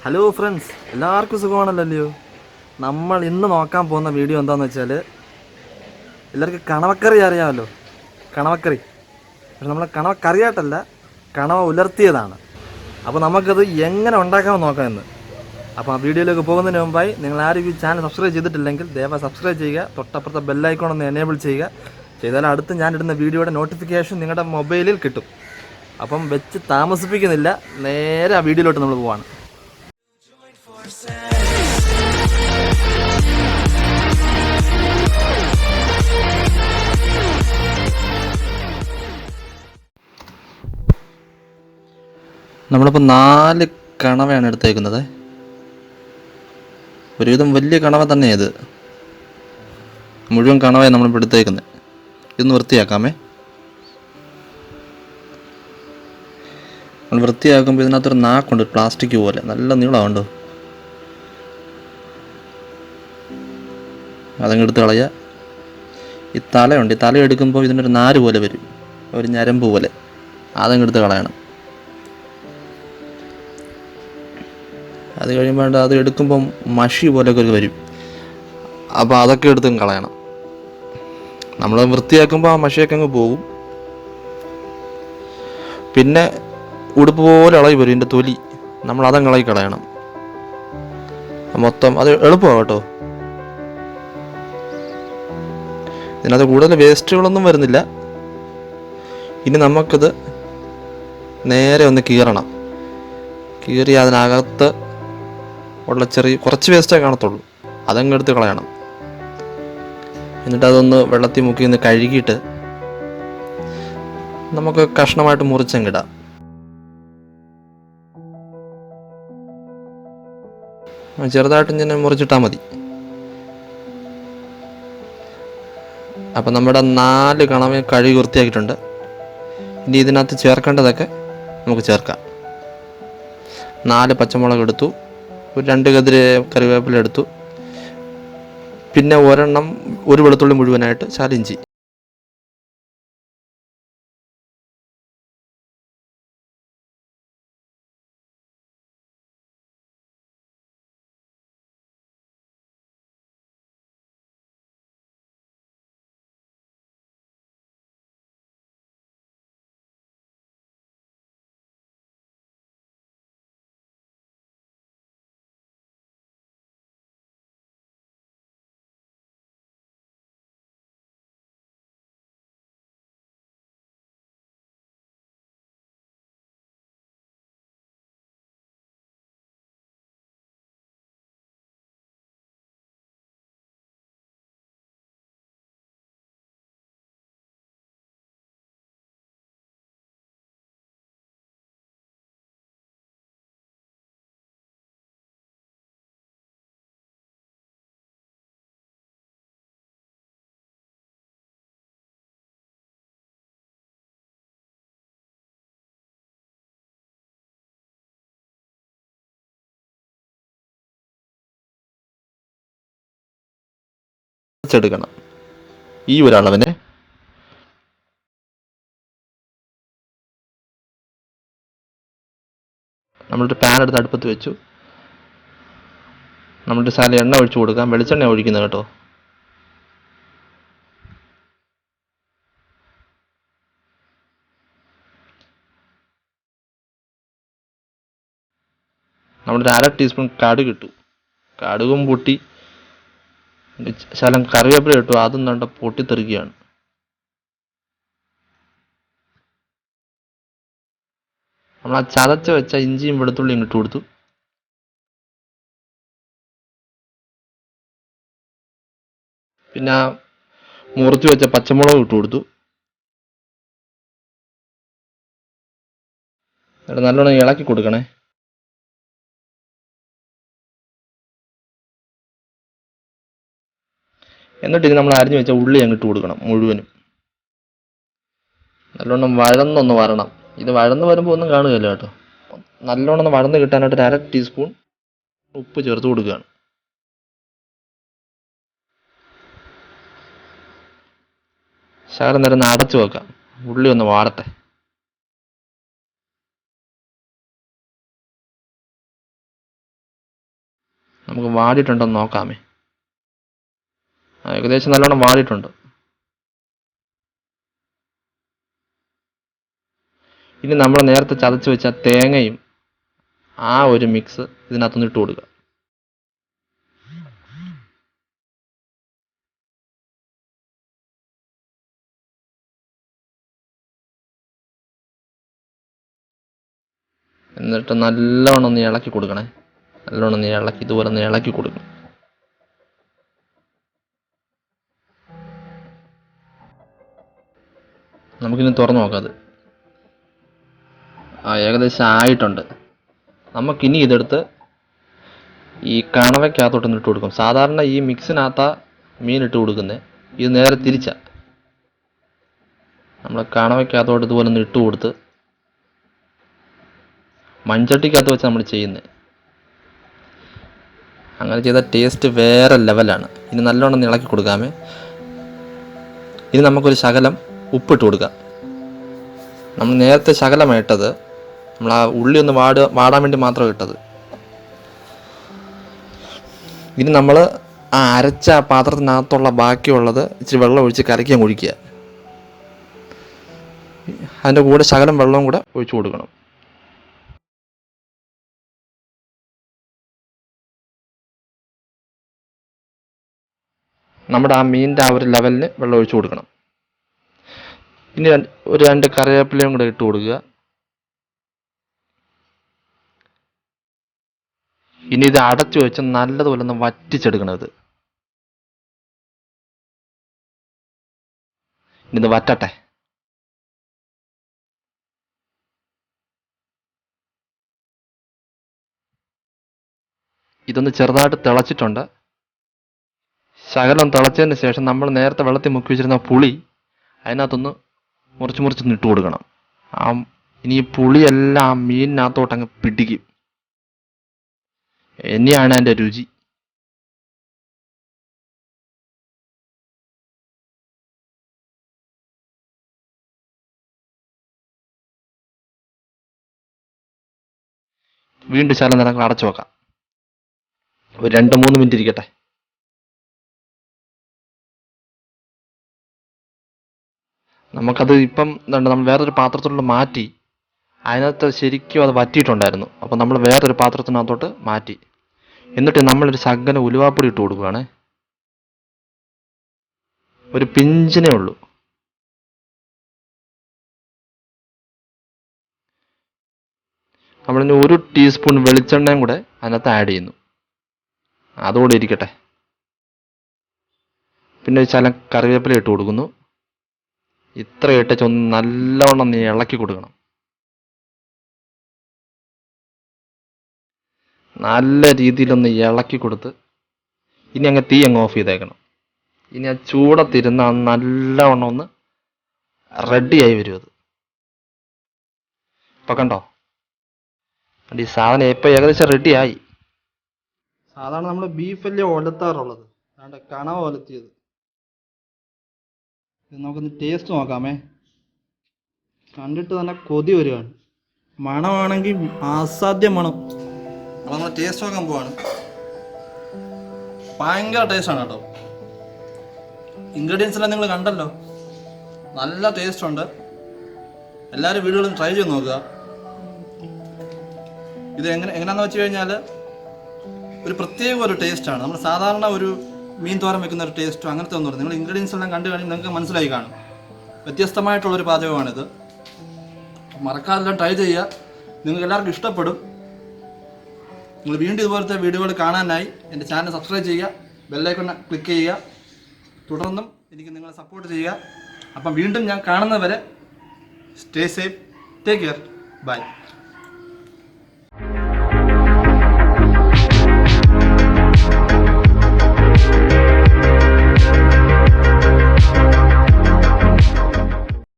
Hello friends, എല്ലാവർക്കും സുഖമാണല്ലോ. നമ്മൾ ഇന്ന് നോക്കാൻ പോകുന്ന വീഡിയോ എന്താണെന്ന് വെച്ചാൽ, എല്ലാവർക്കും കണവക്കറി അറിയാമല്ലോ. കണവക്കറി, പക്ഷെ നമ്മൾ കണവക്കറിയായിട്ടല്ല, കണവ ഉലർത്തിയതാണ്. അപ്പോൾ നമുക്കത് എങ്ങനെ ഉണ്ടാക്കാമെന്ന് നോക്കാം ഇന്ന്. അപ്പോൾ ആ വീഡിയോയിലേക്ക് പോകുന്നതിന് മുമ്പായി നിങ്ങൾ ആരും ഈ ചാനൽ സബ്സ്ക്രൈബ് ചെയ്തിട്ടില്ലെങ്കിൽ ദയവായി സബ്സ്ക്രൈബ് ചെയ്യുക. തൊട്ടപ്പുറത്തെ ബെല്ലൈക്കോൺ ഒന്ന് എനേബിൾ ചെയ്യുക. ചെയ്താൽ അടുത്ത് ഞാനിടുന്ന വീഡിയോയുടെ നോട്ടിഫിക്കേഷൻ നിങ്ങളുടെ മൊബൈലിൽ കിട്ടും. അപ്പം വെച്ച് താമസിപ്പിക്കുന്നില്ല, നേരെ ആ വീഡിയോയിലോട്ട് നമ്മൾ പോവാണ്. നമ്മളിപ്പോൾ 4 കണവയാണ് എടുത്തേക്കുന്നത്. ഒരുവിധം വലിയ കണവ തന്നെയാണ് ഇത്. മുഴുവൻ കണവയാണ് നമ്മളിപ്പോൾ എടുത്തേക്കുന്നത്. ഇതൊന്ന് വൃത്തിയാക്കാമേ. നമ്മൾ വൃത്തിയാക്കുമ്പോൾ ഇതിനകത്തൊരു നാക്കുണ്ട്, പ്ലാസ്റ്റിക് പോലെ, നല്ല നീളമുണ്ടോ. അതങ്ങ് എടുത്ത് കളയുക. ഈ തലയുണ്ട്, ഈ തല എടുക്കുമ്പോൾ ഇതിനൊരു നാര് പോലെ വരും, ഒരു ഞരമ്പ് പോലെ. അതങ്ങ് എടുത്ത് കളയണം. അത് കഴിയുമ്പോൾ അത് എടുക്കുമ്പം മഷി പോലെയൊക്കെ വരും. അപ്പോൾ അതൊക്കെ എടുത്തും കളയണം. നമ്മൾ വൃത്തിയാക്കുമ്പോൾ ആ മഷിയൊക്കെ അങ്ങ് പോകും. പിന്നെ ഉടുപ്പ് പോലെ ഇളകി വരും ഇതിൻ്റെ തൊലി. നമ്മൾ അതങ്ങ് ഇളകി കളയണം മൊത്തം. അത് എളുപ്പമാണ് കേട്ടോ. ഇതിനകത്ത് കൂടുതൽ വേസ്റ്റുകളൊന്നും വരുന്നില്ല. ഇനി നമുക്കിത് നേരെ ഒന്ന് കീറണം. കീറി അതിനകത്ത് ഉള്ള കുറച്ച് വേസ്റ്റേ കാണത്തുള്ളൂ, അതങ്ങ് എടുത്ത് കളയണം. എന്നിട്ട് അതൊന്ന് വെള്ളത്തിൽ മുക്കി ഒന്ന് കഴുകിയിട്ട് നമുക്ക് കഷ്ണമായിട്ട് മുറിച്ചങ്ങിടാം. ചെറുതായിട്ട് ഇങ്ങനെ മുറിച്ചിട്ടാൽ മതി. അപ്പം നമ്മുടെ 4 കണവ കഴുകി വൃത്തിയാക്കിയിട്ടുണ്ട്. ഇനി ഇതിനകത്ത് ചേർക്കേണ്ടതൊക്കെ നമുക്ക് ചേർക്കാം. 4 പച്ചമുളക് എടുത്തു, ഒരു 2 കതിര് കറിവേപ്പില എടുത്തു, പിന്നെ ഒരു വെളുത്തുള്ളി മുഴുവനായിട്ട്, ശാലിഞ്ചി. എടുക്കണം ഈ ഒരളവിനെ. നമ്മളൊരു പാൻ എടുത്ത് അടുപ്പത്ത് വെച്ചു. നമ്മളുടെ സാല എണ്ണ ഒഴിച്ചു കൊടുക്കാം. വെളിച്ചെണ്ണ ഒഴിക്കുന്നത് കേട്ടോ. നമ്മളൊരു 1/2 ടീസ്പൂൺ കടുക് ഇട്ടു. കടുകും പൊട്ടി. ശകലം കറിവേപ്പില ഇട്ടു. അതും കണ്ട പൊട്ടിത്തെറിക്കുകയാണ്. നമ്മൾ ആ ചതച്ച് വെച്ച ഇഞ്ചിയും വെളുത്തുള്ളിയും ഇട്ട് കൊടുത്തു. പിന്നെ മുറിച്ച് വെച്ച പച്ചമുളക് ഇട്ട് കൊടുത്തു. എന്നിട്ട് നല്ലോണം ഇളക്കി കൊടുക്കണേ. എന്നിട്ട് ഇത് നമ്മൾ അരിഞ്ഞു വെച്ച ഉള്ളി അങ്ങ് ഇട്ട് കൊടുക്കണം മുഴുവനും. നല്ലോണം വഴന്നൊന്ന് വരണം. ഇത് വഴന്ന് വരുമ്പോൾ ഒന്നും കാണുകയില്ല കേട്ടോ. നല്ലോണം ഒന്ന് വഴന്ന് കിട്ടാനായിട്ട് 1/2 ടീസ്പൂൺ ഉപ്പ് ചേർത്ത് കൊടുക്കുകയാണ്. ശകലം നേരം ഒന്ന് അടച്ചു വെക്കാം, ഉള്ളി ഒന്ന് വാടട്ടെ. നമുക്ക് വാടിയിട്ടുണ്ടോ എന്ന് നോക്കാമേ. ഏകദേശം നല്ലോണം വാടിയിട്ടുണ്ട്. ഇനി നമ്മൾ നേരത്തെ ചതച്ച് വെച്ച തേങ്ങയും ആ ഒരു മിക്സ് ഇതിനകത്തുനിന്ന് ഇട്ട് കൊടുക്കുക. എന്നിട്ട് നല്ലോണം ഒന്ന് ഇളക്കി കൊടുക്കണേ. നല്ലോണം ഒന്ന് ഇളക്കി, ഇതുപോലെ ഒന്ന് ഇളക്കി കൊടുക്കണം. നമുക്കിനി തുറന്നു നോക്കാം അത്. ഏകദേശം ആയിട്ടുണ്ട്. നമുക്കിനി ഇതെടുത്ത് ഈ കണവയ്ക്കകത്തോട്ടൊന്ന് ഇട്ട് കൊടുക്കും. സാധാരണ ഈ മിക്സിനകത്താ മീൻ ഇട്ട് കൊടുക്കുന്നത്. ഇത് നേരെ തിരിച്ചാ. നമ്മൾ കണവയ്ക്കകത്തോട്ട് ഇതുപോലെ ഒന്ന് ഇട്ട് കൊടുത്ത് മൺചട്ടിക്കകത്ത് വെച്ച് നമ്മൾ ചെയ്യുന്നത്. അങ്ങനെ ചെയ്ത ടേസ്റ്റ് വേറെ ലെവലാണ്. ഇനി നല്ലോണം ഇളക്കി കൊടുക്കാമേ. ഇനി നമുക്കൊരു ശകലം ഉപ്പിട്ട് കൊടുക്കാം. നമ്മൾ നേരത്തെ ശകലമായിട്ടത് നമ്മൾ ആ ഉള്ളി ഒന്ന് വാടാൻ വേണ്ടി മാത്രം ഇട്ടത്. ഇനി നമ്മൾ ആ അരച്ച പാത്രത്തിനകത്തുള്ള ബാക്കിയുള്ളത് ഇച്ചിരി വെള്ളം ഒഴിച്ച് കലക്കാൻ ഒഴിക്കുക. അതിൻ്റെ കൂടെ ശകലം വെള്ളവും കൂടെ ഒഴിച്ചു കൊടുക്കണം. നമ്മുടെ ആ മീനിൻ്റെ ആ ഒരു ലെവലിന് വെള്ളം ഒഴിച്ചു കൊടുക്കണം. ഇനി ഒരു 2 കറിവേപ്പിലയും കൂടെ ഇട്ട് കൊടുക്കുക. ഇനി ഇത് അടച്ചു വെച്ച് നല്ലതുപോലെ ഒന്ന് വറ്റിച്ചെടുക്കണം. ഇനി ഇത് വറ്റട്ടെ. ഇതൊന്ന് ചെറുതായിട്ട് തിളച്ചിട്ടുണ്ട്. ശകലം തിളച്ചതിന് ശേഷം നമ്മൾ നേരത്തെ വെള്ളത്തിൽ മുക്കി വെച്ചിരുന്ന പുളി അതിനകത്തൊന്ന് മുറിച്ച് ഇട്ട് കൊടുക്കണം. ഇനി ഈ പുളിയെല്ലാം ആ മീനിനകത്തോട്ട് അങ്ങ് പിടിക്കും. ഇനിയാണ് അതിൻ്റെ രുചി. വീണ്ടും ശകലം നേരം അടച്ചു വെക്കാം. ഒരു 2-3 മിനിറ്റ് ഇരിക്കട്ടെ. നമുക്കത് ഇപ്പം നമ്മൾ വേറൊരു പാത്രത്തിലോട്ട് മാറ്റി. അതിനകത്ത് ശരിക്കും അത് വറ്റിയിട്ടുണ്ടായിരുന്നു. അപ്പം നമ്മൾ വേറൊരു പാത്രത്തിനകത്തോട്ട് മാറ്റി. എന്നിട്ട് നമ്മളൊരു ശകലം ഉലുവാപ്പൊടി ഇട്ട് കൊടുക്കുകയാണ്. ഒരു പിഞ്ചിനേ ഉള്ളൂ. നമ്മളിനി 1 ടീസ്പൂൺ വെളിച്ചെണ്ണയും കൂടെ അതിനകത്ത് ആഡ് ചെയ്യുന്നു. അതുകൂടെ ഇരിക്കട്ടെ. പിന്നെ ഒരു ശകലം കറിവേപ്പില ഇട്ട് കൊടുക്കുന്നു. ഇത്ര ഇട്ടച്ച് ഒന്ന് നല്ലവണ്ണം ഇളക്കി കൊടുക്കണം. നല്ല രീതിയിലൊന്ന് ഇളക്കി കൊടുത്ത് ഇനി അങ്ങ് തീ ഓഫ് ചെയ്തേക്കണം. ഇനി ആ ചൂടത്തിരുന്ന് നല്ലവണ്ണം ഒന്ന് റെഡിയായി വരും അത്. ഇപ്പം കണ്ടോ, ഈ സാധനം ഇപ്പം ഏകദേശം റെഡിയായി. സാധാരണ നമ്മൾ ബീഫല്ലേ ഒലത്താറുള്ളത്, അതാണ്ട് കണവ ഒലത്തിയത്. നമുക്കൊന്ന് ടേസ്റ്റ് നോക്കാമേ. കണ്ടിട്ട് തന്നെ കൊതി വരികയാണ്. മണമാണെങ്കിൽ അസാധ്യ മണം. അപ്പോൾ നമ്മൾ ടേസ്റ്റ് നോക്കാൻ പോവാണ്. ഭയങ്കര ടേസ്റ്റാണ് കേട്ടോ. ഇൻഗ്രീഡിയൻസ് എല്ലാം നിങ്ങൾ കണ്ടല്ലോ, നല്ല ടേസ്റ്റ് ഉണ്ട്. എല്ലാവരും വീടുകളിൽ ട്രൈ ചെയ്ത് നോക്കുക. ഇത് എങ്ങനെയാണെന്ന് വെച്ച് കഴിഞ്ഞാൽ ഒരു പ്രത്യേക ഒരു ടേസ്റ്റാണ്. നമ്മൾ സാധാരണ ഒരു മീൻ തോരൻ വെക്കുന്ന ഒരു ടേസ്റ്റോ അങ്ങനത്തെ ഒന്നും. നിങ്ങൾ ഇൻഗ്രീഡിയൻസ് എല്ലാം കണ്ടു കഴിഞ്ഞാൽ നിങ്ങൾക്ക് മനസ്സിലായി കാണും. വ്യത്യസ്തമായിട്ടുള്ളൊരു പാചകമാണിത്. മറക്കാതെല്ലാം ട്രൈ ചെയ്യുക. നിങ്ങൾക്ക് എല്ലാവർക്കും ഇഷ്ടപ്പെടും. നിങ്ങൾ വീണ്ടും ഇതുപോലത്തെ വീഡിയോകൾ കാണാനായി എൻ്റെ ചാനൽ സബ്സ്ക്രൈബ് ചെയ്യുക, ബെല്ലൈക്കൺ ക്ലിക്ക് ചെയ്യുക. തുടർന്നും എനിക്ക് നിങ്ങളെ സപ്പോർട്ട് ചെയ്യുക. അപ്പം വീണ്ടും ഞാൻ കാണുന്നവരെ stay safe, take care, by.